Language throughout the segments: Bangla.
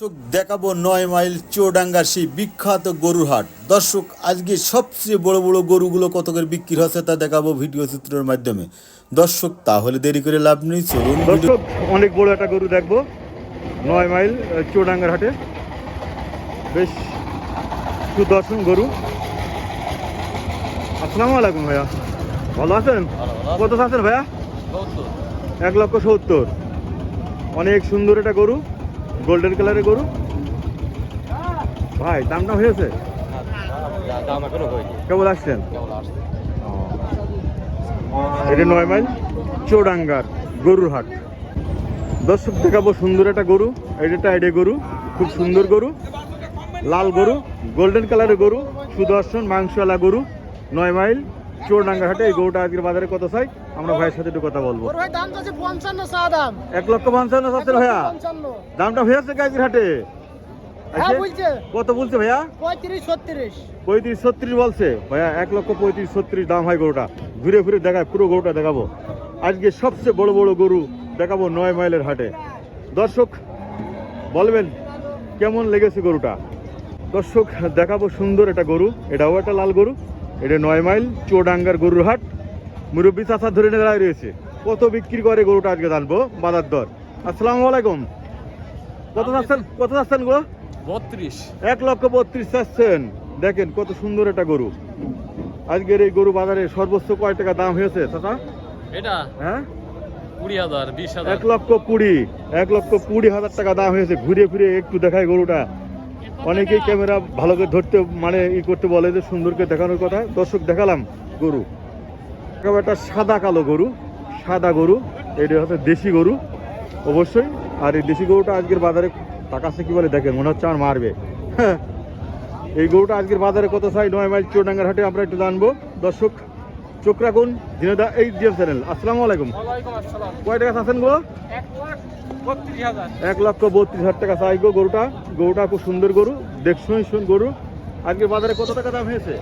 দর্শক দেখাবো 9 মাইল চুয়াডাঙ্গার সেই বিখ্যাত গরুর হাট। দর্শক আজকে সবচেয়ে বড় বড় গরুগুলো কত করে বিক্রি হচ্ছে তা দেখাবো ভিডিও চিত্রের মাধ্যমে। দর্শক তাহলে দেরি করে লাভ নেই, চলুন। দর্শক অনেক বড় একটা গরু দেখবো 9 মাইল চুয়াডাঙ্গার হাটে। বেশ সুদর্শন গরু। আসসালামু আলাইকুম ভাইয়া, ভালো আছেন? কত আছেন ভাইয়া? 1,70,000। অনেক সুন্দর একটা গরু, গোল্ডেন কালারের গরু। ভাই দামটা হয়েছে? কেবল আসছেন? এটা 9 মাইল চুয়াডাঙ্গার গরুর হাট। দর্শক দেখাবো সুন্দর একটা গরু। এটা টাইডে গরু, খুব সুন্দর গরু, লাল গরু, গোল্ডেন কালারের গরু, সুদর্শন মাংসওয়ালা গরু। 9 মাইল চুয়াডাঙ্গার হাটে এই গরুটা আজকের বাজারে কত চাই আমরা ভাইয়ের সাথে একটু কথা বলবো। 1,55,000 চাচ্ছেন ভাইয়া? দামটা হয়েছে আজকের হাটে? কত বলছে ভাইয়া? 35-36 বলছে ভাইয়া। 1,35,36 দাম হয় গরুটা। ঘুরে ঘুরে দেখায়, পুরো গরুটা দেখাবো। আজকে সবচেয়ে বড় বড় গরু দেখাবো 9 মাইলের হাটে। দর্শক বলবেন কেমন লেগেছে গরুটা। দর্শক দেখাবো সুন্দর একটা গরু, এটাও একটা লাল গরু। এটা 9 মাইল চুয়াডাঙ্গার গরুর হাট। মুরব্বী চাচা ধরে দাঁড়ায় রয়েছে। কত বিক্রি করে গরুটা আজকে জানবো, বাজার দর। আসসালামু আলাইকুম। কত চাচ্ছেন গো? 32। 1,32,000 চাচ্ছেন। দেখেন কত সুন্দর একটা গরু। আজকের এই গরু বাজারে সর্বোচ্চ কয় টাকা দাম হয়েছে চাচা? এটা হ্যাঁ 20,000 20,000। 1,20,000 টাকা দাম হয়েছে। ঘুরে ফিরে একটু দেখায় গরুটা। অনেকেই ক্যামেরা ভালো করে ধরতে মানে করতে বলে যে সুন্দরকে দেখানোর কথা। দর্শক দেখালাম গরু। একটা সাদা কালো গরু, সাদা গরু। এটা হচ্ছে দেশি গরু অবশ্যই। আর এই দেশি গরুটা আজকের বাজারে টাকা আছে কি বলে দেখেন, মনে হচ্ছে আমার মারবে। এই গরুটা আজকের বাজারে কত চাই 9 মাইল চুয়াডাঙ্গার হাটে আমরা একটু জানবো। দর্শক চোখ রাখুন জিনেদা এই জিএম চ্যানেল। আসসালামু আলাইকুম। কয় টাকা চাচ্ছেন গো? 1,32,000 টাকা চাই গো গরুটা। গরুটা খুব সুন্দর গরু, দেখছই গরু। আজকে বাজারে কত টাকা দাম হয়েছে?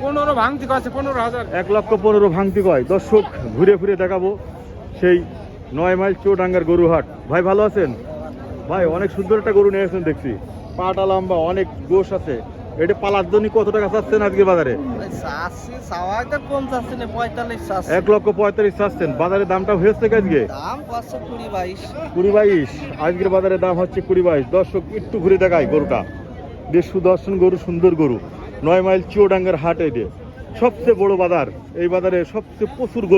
15 ভাঙতি আছে 15,000। 1,15,000 ভাঙতি কয়। দর্শক ঘুরে ফিরে দেখাবো সেই 9 মাইল চুয়াডাঙ্গার গরু হাট। ভাই ভালো আছেন? ভাই অনেক সুন্দর একটা গরু নিয়ে এসেছেন দেখছি, পাটা লম্বা, অনেক গোশ আছে। এটা পালার জন্য কত টাকা চাচ্ছেন আজকে বাজারে? 1,45,000 চাচ্ছেন। বাজারে দামটা হয়েছে আজকে 20-22। আজকের বাজারে দাম হচ্ছে 20-22। দর্শক একটু ঘুরে দেখায় গরুটা। বেশ সুদর্শন গরু, সুন্দর গরু। 9 মাইল চুয়াডাঙ্গার হাট। এটা সবচেয়ে বড় বাজার। এই বাজারে সবচেয়ে প্রচুর গরু।